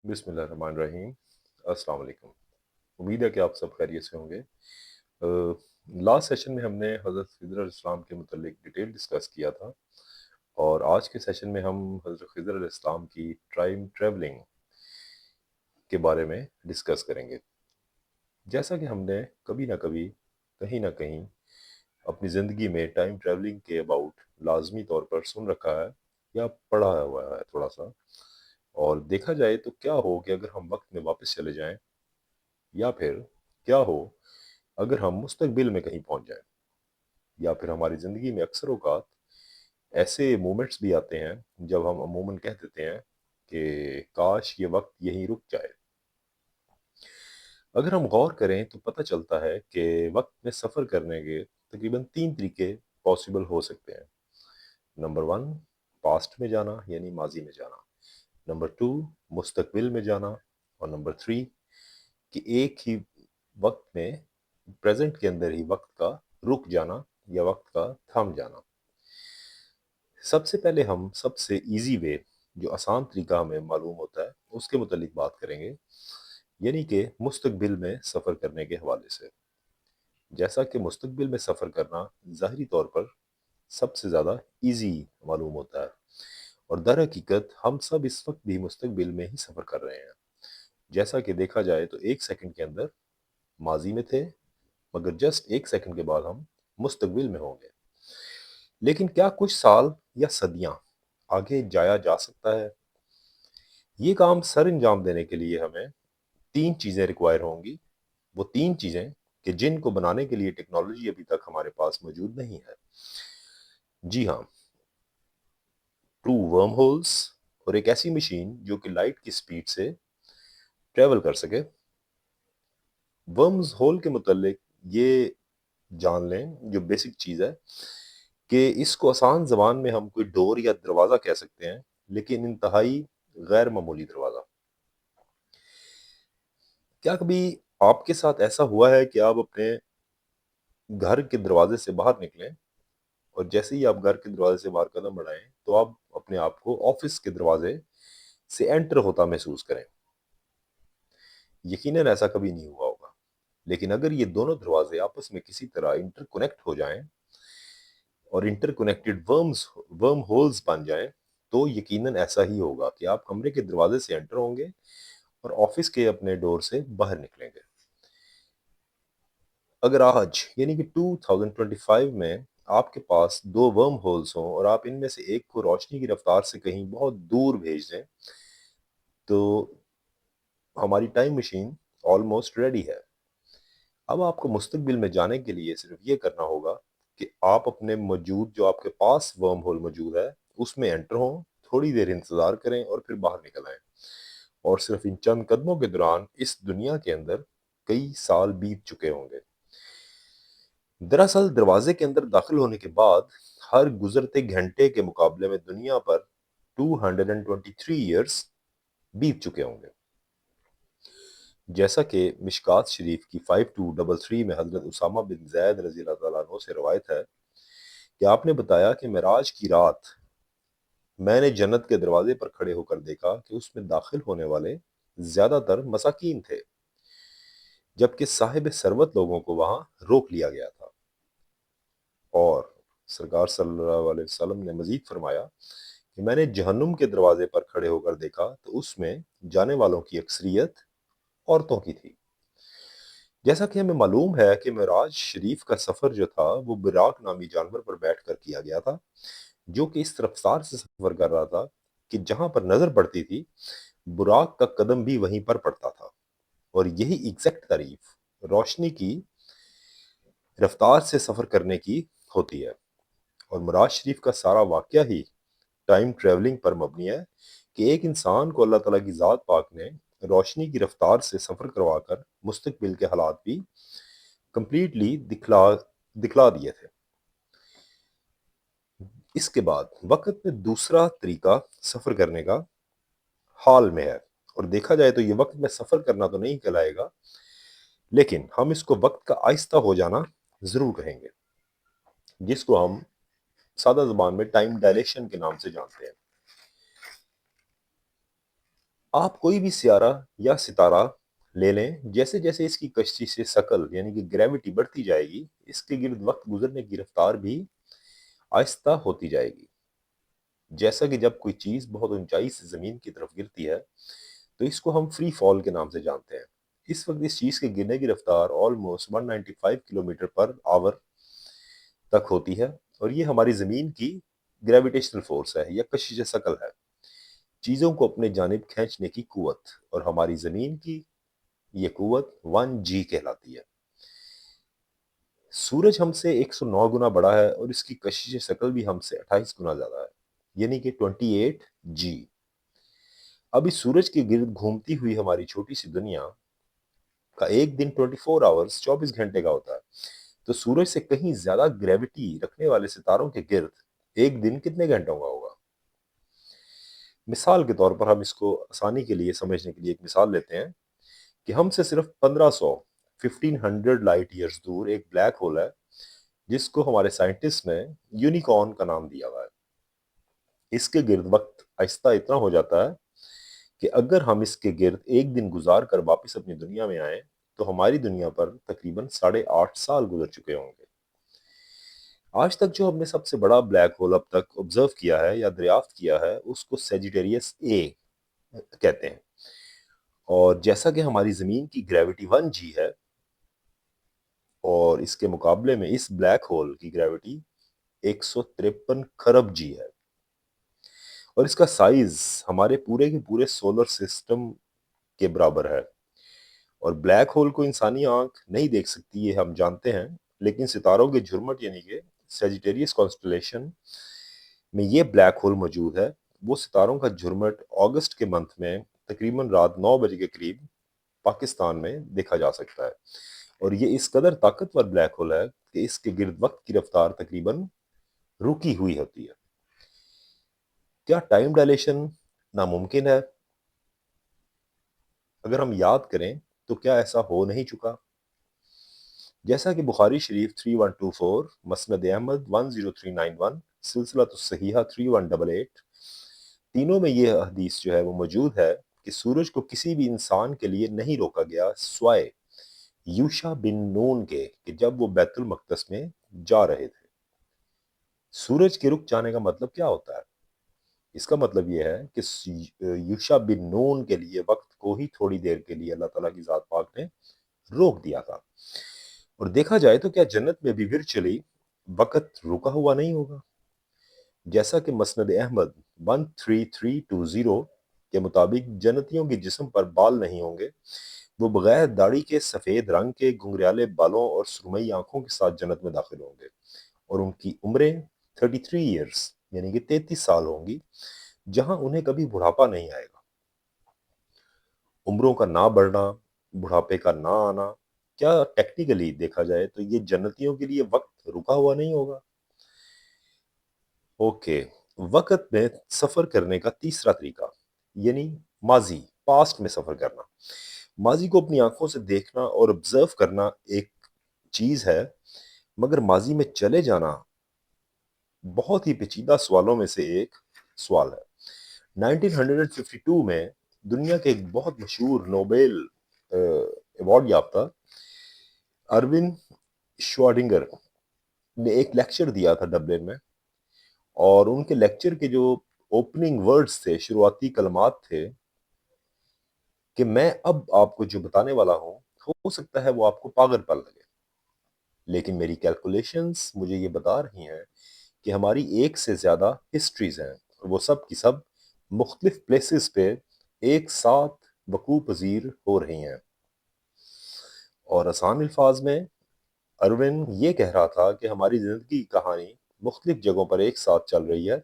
بسم اللہ الرحمن الرحیم۔ السلام علیکم۔ امید ہے کہ آپ سب خیریت سے ہوں گے۔ لاسٹ سیشن میں ہم نے حضرت خضر علیہ السلام کے متعلق ڈیٹیل ڈسکس کیا تھا، اور آج کے سیشن میں ہم حضرت خضر علیہ السلام کی ٹائم ٹریولنگ کے بارے میں ڈسکس کریں گے۔ جیسا کہ ہم نے کبھی نہ کبھی کہیں نہ کہیں اپنی زندگی میں ٹائم ٹریولنگ کے اباؤٹ لازمی طور پر سن رکھا ہے یا پڑھا ہوا ہے تھوڑا سا، اور دیکھا جائے تو کیا ہو کہ اگر ہم وقت میں واپس چلے جائیں، یا پھر کیا ہو اگر ہم مستقبل میں کہیں پہنچ جائیں، یا پھر ہماری زندگی میں اکثر اوقات ایسے مومنٹس بھی آتے ہیں جب ہم عموماً کہہ دیتے ہیں کہ کاش یہ وقت یہیں رک جائے۔ اگر ہم غور کریں تو پتہ چلتا ہے کہ وقت میں سفر کرنے کے تقریباً 3 طریقے پاسبل ہو سکتے ہیں۔ نمبر 1، پاسٹ میں جانا یعنی ماضی میں جانا۔ نمبر 2، مستقبل میں جانا۔ اور نمبر 3، کہ ایک ہی وقت میں پریزنٹ کے اندر ہی وقت کا رک جانا یا وقت کا تھم جانا۔ سب سے پہلے ہم سب سے ایزی وے، جو آسان طریقہ ہمیں معلوم ہوتا ہے، اس کے متعلق بات کریں گے، یعنی کہ مستقبل میں سفر کرنے کے حوالے سے۔ جیسا کہ مستقبل میں سفر کرنا ظاہری طور پر سب سے زیادہ ایزی معلوم ہوتا ہے، اور در حقیقت ہم سب اس وقت بھی مستقبل میں ہی سفر کر رہے ہیں۔ جیسا کہ دیکھا جائے تو 1 سیکنڈ کے اندر ماضی میں تھے، مگر جسٹ 1 سیکنڈ کے بعد ہم مستقبل میں ہوں گے۔ لیکن کیا کچھ سال یا صدیاں آگے جایا جا سکتا ہے؟ یہ کام سر انجام دینے کے لیے ہمیں 3 چیزیں ریکوائر ہوں گی۔ وہ 3 چیزیں کہ جن کو بنانے کے لیے ٹیکنالوجی ابھی تک ہمارے پاس موجود نہیں ہے۔ جی ہاں، 2 ورم ہولز، اور ایک ایسی مشین جو کہ لائٹ کی سپیڈ سے ٹریول کر سکے۔ ورمز ہول کے متعلق یہ جان لیں، جو بیسک چیز ہے، کہ اس کو آسان زبان میں ہم کوئی ڈور یا دروازہ کہہ سکتے ہیں، لیکن انتہائی غیر معمولی دروازہ۔ کیا کبھی آپ کے ساتھ ایسا ہوا ہے کہ آپ اپنے گھر کے دروازے سے باہر نکلیں، اور جیسے ہی آپ گھر کے دروازے سے باہر قدم بڑھائیں تو آپ اپنے آپ کو آفس کے دروازے سے انٹر ہوتا محسوس کریں؟ یقیناً ایسا کبھی نہیں ہوا ہوگا، لیکن اگر یہ دونوں دروازے آپس میں کسی طرح انٹر کنیکٹ ہو جائیں اور انٹر کنیکٹڈ ورم ہولز بن جائیں، تو یقیناً ایسا ہی ہوگا کہ آپ کمرے کے دروازے سے انٹر ہوں گے اور آفس کے اپنے ڈور سے باہر نکلیں گے۔ اگر آج یعنی کہ 2025 میں آپ کے پاس 2 ورم ہولز ہوں اور آپ ان میں سے ایک کو روشنی کی رفتار سے کہیں بہت دور بھیج دیں، تو ہماری ٹائم مشین آلموسٹ ریڈی ہے۔ اب آپ کو مستقبل میں جانے کے لیے صرف یہ کرنا ہوگا کہ آپ اپنے موجود جو آپ کے پاس ورم ہول موجود ہے اس میں انٹر ہوں، تھوڑی دیر انتظار کریں اور پھر باہر نکل آئیں، اور صرف ان چند قدموں کے دوران اس دنیا کے اندر کئی سال بیت چکے ہوں گے۔ دراصل دروازے کے اندر داخل ہونے کے بعد ہر گزرتے گھنٹے کے مقابلے میں دنیا پر 223 ایئرز بیت چکے ہوں گے۔ جیسا کہ مشکات شریف کی 5233 میں حضرت اسامہ بن زید رضی اللہ تعالیٰ عنہ سے روایت ہے کہ آپ نے بتایا کہ معراج کی رات میں نے جنت کے دروازے پر کھڑے ہو کر دیکھا کہ اس میں داخل ہونے والے زیادہ تر مساکین تھے، جبکہ صاحب ثروت لوگوں کو وہاں روک لیا گیا تھا۔ اور سرکار صلی اللہ علیہ وسلم نے مزید فرمایا کہ میں نے جہنم کے دروازے پر کھڑے ہو کر دیکھا تو اس میں جانے والوں کی اکثریت عورتوں کی تھی۔ جیسا کہ ہمیں معلوم ہے کہ معراج شریف کا سفر جو تھا وہ براق نامی جانور پر بیٹھ کر کیا گیا تھا، جو کہ اس رفتار سے سفر کر رہا تھا کہ جہاں پر نظر پڑتی تھی براق کا قدم بھی وہیں پر پڑتا تھا۔ اور یہی ایگزیکٹ تعریف روشنی کی رفتار سے سفر کرنے کی ہوتی ہے، اور معراج شریف کا سارا واقعہ ہی ٹائم ٹریولنگ پر مبنی ہے کہ ایک انسان کو اللہ تعالیٰ کی ذات پاک نے روشنی کی رفتار سے سفر کروا کر مستقبل کے حالات بھی کمپلیٹلی دکھلا دیے تھے۔ اس کے بعد وقت میں دوسرا طریقہ سفر کرنے کا حال میں ہے، اور دیکھا جائے تو یہ وقت میں سفر کرنا تو نہیں کہلائے گا، لیکن ہم اس کو وقت کا آہستہ ہو جانا ضرور کہیں گے، جس کو ہم سادہ زبان میں ٹائم ڈائلیشن کے نام سے جانتے ہیں۔ آپ کوئی بھی سیارہ یا ستارہ لے لیں، جیسے جیسے اس کی کشش سے ثقل یعنی کہ گریوٹی بڑھتی جائے گی، اس کے گرد وقت گزرنے کی رفتار بھی آہستہ ہوتی جائے گی۔ جیسا کہ جب کوئی چیز بہت اونچائی سے زمین کی طرف گرتی ہے تو اس کو ہم فری فال کے نام سے جانتے ہیں۔ اس وقت اس چیز کے گرنے کی رفتار آلموسٹ 195 کلومیٹر پر آور تک ہوتی ہے، اور یہ ہماری زمین کی گریویٹیشنل فورس ہے یا کشش ثقل ہے، چیزوں کو اپنے جانب کھینچنے کی قوت، اور ہماری زمین کی یہ قوت 1G کہلاتی ہے۔ سورج ہم سے 109 گنا بڑا ہے اور اس کی کشش ثقل بھی ہم سے 28 گنا زیادہ ہے، یعنی کہ 28G۔ اب اس سورج کے گرد گھومتی ہوئی ہماری چھوٹی سی دنیا کا ایک دن 24 آورز 24 گھنٹے کا ہوتا ہے، تو سورج سے کہیں زیادہ گریوٹی رکھنے والے ستاروں کے گرد ایک دن کتنے گھنٹوں کا ہوگا؟ مثال کے طور پر ہم اس کو آسانی کے لیے سمجھنے کے لیے ایک مثال لیتے ہیں کہ ہم سے صرف 1500 لائٹ ایئرز دور ایک بلیک ہول ہے جس کو ہمارے سائنٹسٹ نے یونیکارن کا نام دیا ہوا ہے۔ اس کے گرد وقت آہستہ اتنا ہو جاتا ہے کہ اگر ہم اس کے گرد ایک دن گزار کر واپس اپنی دنیا میں آئیں تو ہماری دنیا پر تقریباً 8.5 سال گزر چکے ہوں گے۔ آج تک جو ہم نے سب سے بڑا بلیک ہول اب تک آبزرو کیا ہے یا دریافت کیا ہے اس کو سیجیٹیریس اے کہتے ہیں، اور جیسا کہ ہماری زمین کی گریوٹی 1G ہے اور اس کے مقابلے میں اس بلیک ہول کی گریوٹی 153 خرب G ہے، اور اس کا سائز ہمارے پورے کے پورے سولر سسٹم کے برابر ہے۔ اور بلیک ہول کو انسانی آنکھ نہیں دیکھ سکتی، یہ ہم جانتے ہیں، لیکن ستاروں کے جھرمٹ یعنی کہ سیجیٹیریس کانسٹلیشن میں یہ بلیک ہول موجود ہے۔ وہ ستاروں کا جھرمٹ اگست کے منتھ میں تقریباً رات 9 بجے کے قریب پاکستان میں دیکھا جا سکتا ہے، اور یہ اس قدر طاقتور بلیک ہول ہے کہ اس کے گرد وقت کی رفتار تقریباً رکی ہوئی ہوتی ہے۔ کیا ٹائم ڈائلیشن ناممکن ہے؟ اگر ہم یاد کریں تو کیا ایسا ہو نہیں چکا؟ جیسا کہ بخاری شریف 3124، مسند احمد 10391، سلسلہ الصحیحہ 3188، تینوں میں یہ حدیث جو ہے وہ موجود ہے کہ سورج کو کسی بھی انسان کے لیے نہیں روکا گیا سوائے یوشا بن نون کے کہ جب وہ بیت المقدس میں جا رہے تھے۔ سورج کے رک جانے کا مطلب کیا ہوتا ہے؟ اس کا مطلب یہ ہے کہ یوشا بن نون کے لیے وقت کو ہی تھوڑی دیر کے لیے اللہ تعالیٰ کی ذات پاک نے روک دیا تھا۔ اور دیکھا جائے تو کیا جنت میں بھی ورچولی وقت رکا ہوا نہیں ہوگا؟ جیسا کہ مسند احمد 13320 کے مطابق جنتیوں کے جسم پر بال نہیں ہوں گے، وہ بغیر داڑھی کے سفید رنگ کے گھنگریالے بالوں اور سرمئی آنکھوں کے ساتھ جنت میں داخل ہوں گے، اور ان کی عمریں 33 ایئرز یعنی کہ 33 سال ہوں گی، جہاں انہیں کبھی بڑھاپا نہیں آئے گا۔ عمروں کا نہ بڑھنا، بڑھاپے کا نہ آنا، کیا ٹیکنیکلی دیکھا جائے تو یہ جنتیوں کے لیے وقت رکا ہوا نہیں ہوگا؟ اوکے، وقت میں سفر کرنے کا تیسرا طریقہ یعنی ماضی، پاسٹ میں سفر کرنا۔ ماضی کو اپنی آنکھوں سے دیکھنا اور آبزرو کرنا ایک چیز ہے، مگر ماضی میں چلے جانا بہت ہی پیچیدہ سوالوں میں سے ایک سوال ہے۔ 1952 میں دنیا کے ایک بہت مشہور نوبیل ایوارڈ یافتہ ارون شوارڈنگر نے ایک لیکچر دیا تھا ڈبلن میں، اور ان کے لیکچر کے جو اوپننگ ورڈز تھے، شروعاتی کلمات تھے کہ میں اب آپ کو جو بتانے والا ہوں ہو سکتا ہے وہ آپ کو پاگل پن لگے، لیکن میری کیلکولیشنز مجھے یہ بتا رہی ہیں کہ ہماری ایک سے زیادہ ہسٹریز ہیں، اور وہ سب کی سب مختلف پلیسز پہ ایک ساتھ وقوع پذیر ہو رہی ہیں۔ اور آسان الفاظ میں ارون یہ کہہ رہا تھا کہ ہماری زندگی کی کہانی مختلف جگہوں پر ایک ساتھ چل رہی ہے،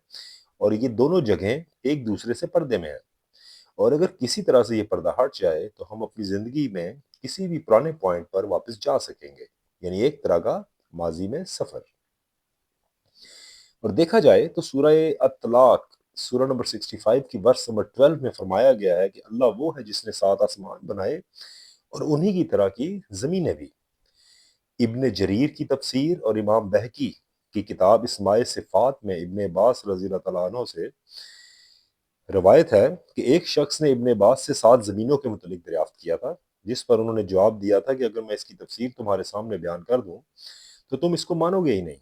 اور یہ دونوں جگہیں ایک دوسرے سے پردے میں ہیں، اور اگر کسی طرح سے یہ پردہ ہٹ جائے تو ہم اپنی زندگی میں کسی بھی پرانے پوائنٹ پر واپس جا سکیں گے، یعنی ایک طرح کا ماضی میں سفر۔ اور دیکھا جائے تو سورہ اطلاق سورہ نمبر 65 کی ورس نمبر 12 میں فرمایا گیا ہے کہ اللہ وہ ہے جس نے 7 آسمان بنائے اور انہی کی طرح کی زمینیں بھی۔ ابن جریر کی تفسیر اور امام بہقی کی کتاب اسماء صفات میں ابن عباس رضی اللہ تعالیٰ عنہ سے روایت ہے کہ ایک شخص نے ابن عباس سے 7 زمینوں کے متعلق دریافت کیا تھا، جس پر انہوں نے جواب دیا تھا کہ اگر میں اس کی تفصیل تمہارے سامنے بیان کر دوں تو تم اس کو مانو گے ہی نہیں،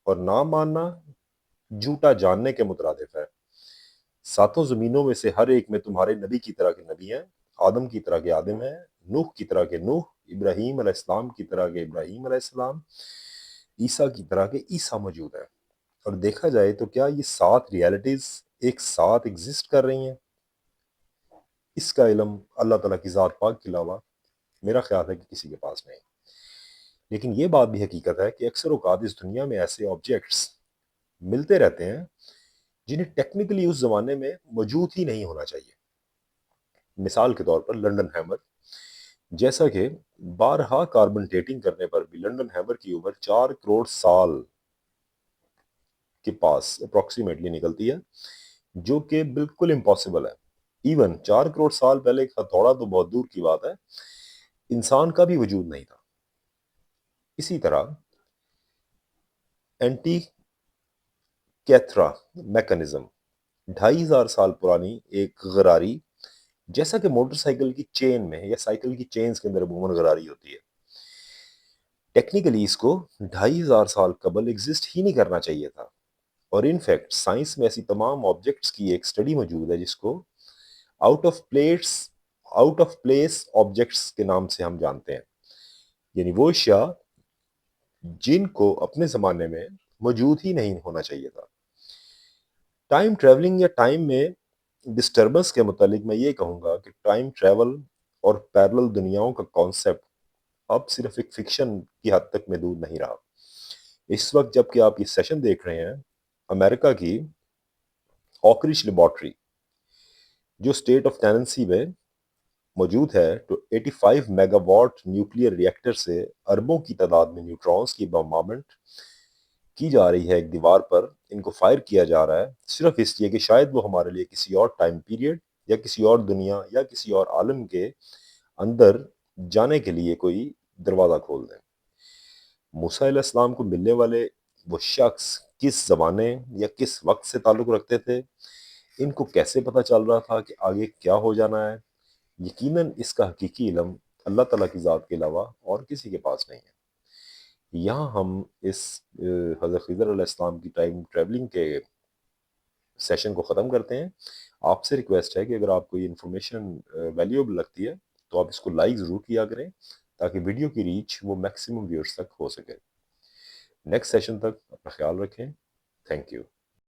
اور نہ ماننا جھوٹا جاننے کے مترادف ہے۔ 7 زمینوں میں سے ہر ایک میں تمہارے نبی کی طرح کے نبی ہیں، آدم کی طرح کے آدم ہیں، نوح کی طرح کے نوح، ابراہیم علیہ السلام کی طرح کے ابراہیم علیہ السلام، عیسیٰ کی طرح کے عیسیٰ موجود ہیں۔ اور دیکھا جائے تو کیا یہ 7 ریالٹیز ایک ساتھ ایگزسٹ کر رہی ہیں؟ اس کا علم اللہ تعالیٰ کی ذات پاک کے علاوہ میرا خیال ہے کہ کسی کے پاس نہیں۔ لیکن یہ بات بھی حقیقت ہے کہ اکثر اوقات اس دنیا میں ایسے آبجیکٹس ملتے رہتے ہیں جنہیں ٹیکنیکلی اس زمانے میں موجود ہی نہیں ہونا چاہیے۔ مثال کے طور پر لنڈن ہیمر، جیسا کہ بارہا کاربن ڈیٹنگ کرنے پر بھی لنڈن ہیمر کی عمر 4 کروڑ سال کے پاس اپروکسیمیٹلی نکلتی ہے، جو کہ بالکل امپاسبل ہے۔ ایون 4 کروڑ سال پہلے ایک ہتھوڑا تو بہت دور کی بات ہے، انسان کا بھی وجود نہیں تھا۔ اسی طرح اینٹی کیتھرا میکنزم 2500 سال پرانی ایک غراری، جیسا کہ موٹر سائیکل کی چین میں یا سائیکل کی چینز کے اندر عموماً غراری ہوتی ہے، ٹیکنیکلی اس کو 2500 سال قبل ایگزسٹ ہی نہیں کرنا چاہیے تھا۔ اور ان فیکٹ سائنس میں ایسی تمام آبجیکٹس کی ایک سٹڈی موجود ہے جس کو آؤٹ آف پلیس آبجیکٹس کے نام سے ہم جانتے ہیں، یعنی وہ اشیاء جن کو اپنے زمانے میں موجود ہی نہیں ہونا چاہیے تھا۔ ٹائم ٹریولنگ یا ٹائم میں ڈسٹربنس کے متعلق میں یہ کہوں گا کہ ٹائم ٹریول اور پیرلل دنیاؤں کا کانسیپٹ اب صرف ایک فکشن کی حد تک محدود نہیں رہا۔ اس وقت جب کہ آپ یہ سیشن دیکھ رہے ہیں، امریکہ کی اوکریج لیبارٹری جو اسٹیٹ آف ٹیننسی میں موجود ہے، تو 85 mega watt nuclear reactor سے اربوں کی تعداد میں نیوٹرونز کی بمبارمنٹ کی جا رہی ہے ایک دیوار پر، ان کو فائر کیا جا رہا ہے صرف اس لیے کہ شاید وہ ہمارے لیے کسی اور ٹائم پیریڈ یا کسی اور دنیا یا کسی اور عالم کے اندر جانے کے لیے کوئی دروازہ کھول دیں۔ موسیٰ علیہ السلام کو ملنے والے وہ شخص کس زمانے یا کس وقت سے تعلق رکھتے تھے، ان کو کیسے پتہ چل رہا تھا کہ آگے کیا ہو جانا ہے؟ یقیناً اس کا حقیقی علم اللہ تعالیٰ کی ذات کے علاوہ اور کسی کے پاس نہیں ہے۔ یہاں ہم اس حضرت خضر علیہ السلام کی ٹائم ٹریولنگ کے سیشن کو ختم کرتے ہیں۔ آپ سے ریکویسٹ ہے کہ اگر آپ کو یہ انفارمیشن ویلیوبل لگتی ہے تو آپ اس کو لائک ضرور کیا کریں تاکہ ویڈیو کی ریچ وہ میکسیمم ویورز تک ہو سکے۔ نیکسٹ سیشن تک اپنا خیال رکھیں۔ Thank you.